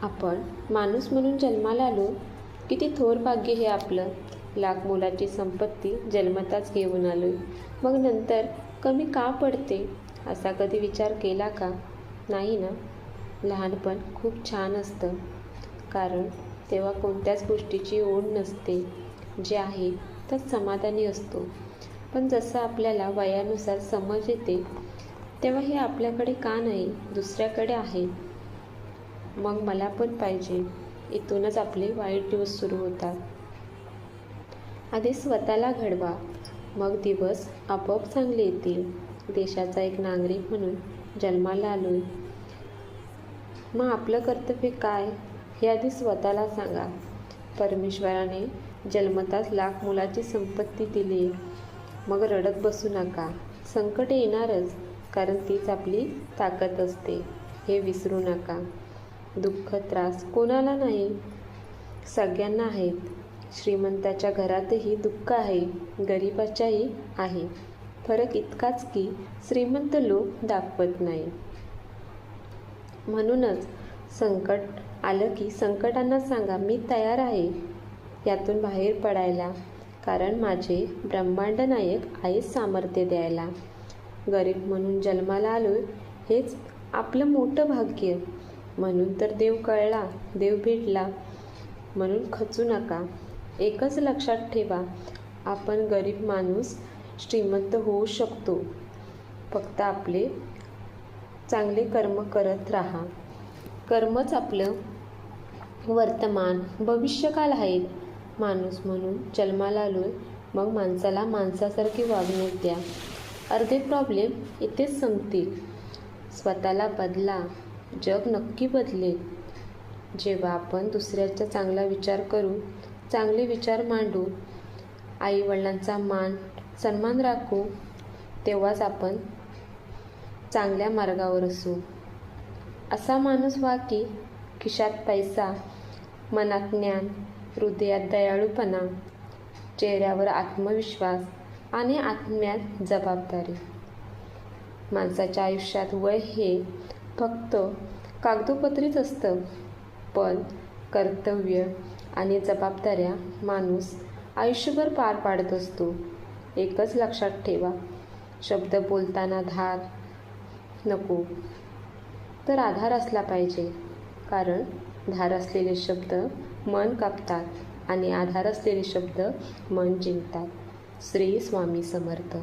आपण माणूस म्हणून जन्माला आलो. किती थोर भाग्य हे आपलं. लाख मोलाची संपत्ती जन्मताच घेऊन आलोय. मग नंतर कमी का पडते असा कधी विचार केला का? नाही ना. लहानपण खूप छान असतं, कारण तेव्हा कोणत्याच गोष्टीची ओढ नसते. जे आहे त्यात समाधानी असतो. पण जसं आपल्याला वयानुसार समज येते तेव्हा हे आपल्याकडे का नाही, दुसऱ्याकडे आहे. मग मला पण पाहिजे. इथूनच आपले वाईट दिवस सुरू होतात. आधी स्वतःला घडवा, मग दिवस आपोआप चांगले येतील. देशाचा एक नागरिक म्हणून जन्माला आलोय. मग आपलं कर्तव्य काय हे आधी स्वतःला सांगा. परमेश्वराने जन्मताच लाख मोलाची संपत्ती दिली. मग रडत बसू नका. संकट येणारच, कारण तीच आपली ताकद असते हे विसरू नका. दुःख त्रास कोणाला नाही, सगळ्यांना आहेत. श्रीमंताच्या घरातही दुःख आहे, गरिबाच्याही आहे. फरक इतकाच की श्रीमंत लोक दाखवत नाही. म्हणूनच संकट आलं की संकटांना सांगा, मी तयार आहे यातून बाहेर पडायला, कारण माझे ब्रह्मांड नायक आहेच सामर्थ्य द्यायला. गरीब म्हणून जन्माला आलोय हेच आपलं मोठं भाग्य. म्हणून तर देव कळला, देव भेटला म्हणून खचू नका. एकच लक्षात ठेवा, आपण गरीब माणूस श्रीमंत होऊ शकतो. फक्त आपले चांगले कर्म करत राहा. कर्मच आपलं वर्तमान भविष्यकाल आहेत. माणूस म्हणून जन्माला आलोय, मग माणसाला माणसासारखी वागणूक द्या. अर्धे प्रॉब्लेम इथेच संपतील. स्वतःला बदला, जग नक्की बदलेल. जेव्हा आपण दुसऱ्याचा चांगला विचार करू, चांगले विचार मांडू, आईवडिलांचा सन्मान राखू, तेव्हाच आपण चांगल्या मार्गावर असू. असा माणूस व्हा की खिशात पैसा, मनात ज्ञान, हृदयात दयाळूपणा, चेहऱ्यावर आत्मविश्वास आणि आत्म्यात जबाबदारी. माणसाच्या आयुष्यात वय हे फक्त कागदोपत्रीच असतं, पण कर्तव्य आणि जबाबदाऱ्या माणूस आयुष्यभर पार पाडत असतो. एकच लक्षात ठेवा, शब्द बोलताना धार नको, तर आधार असला पाहिजे. कारण धार असलेले शब्द मन कापतात आणि आधार असलेले शब्द मन जिंकतात. श्री स्वामी समर्थ.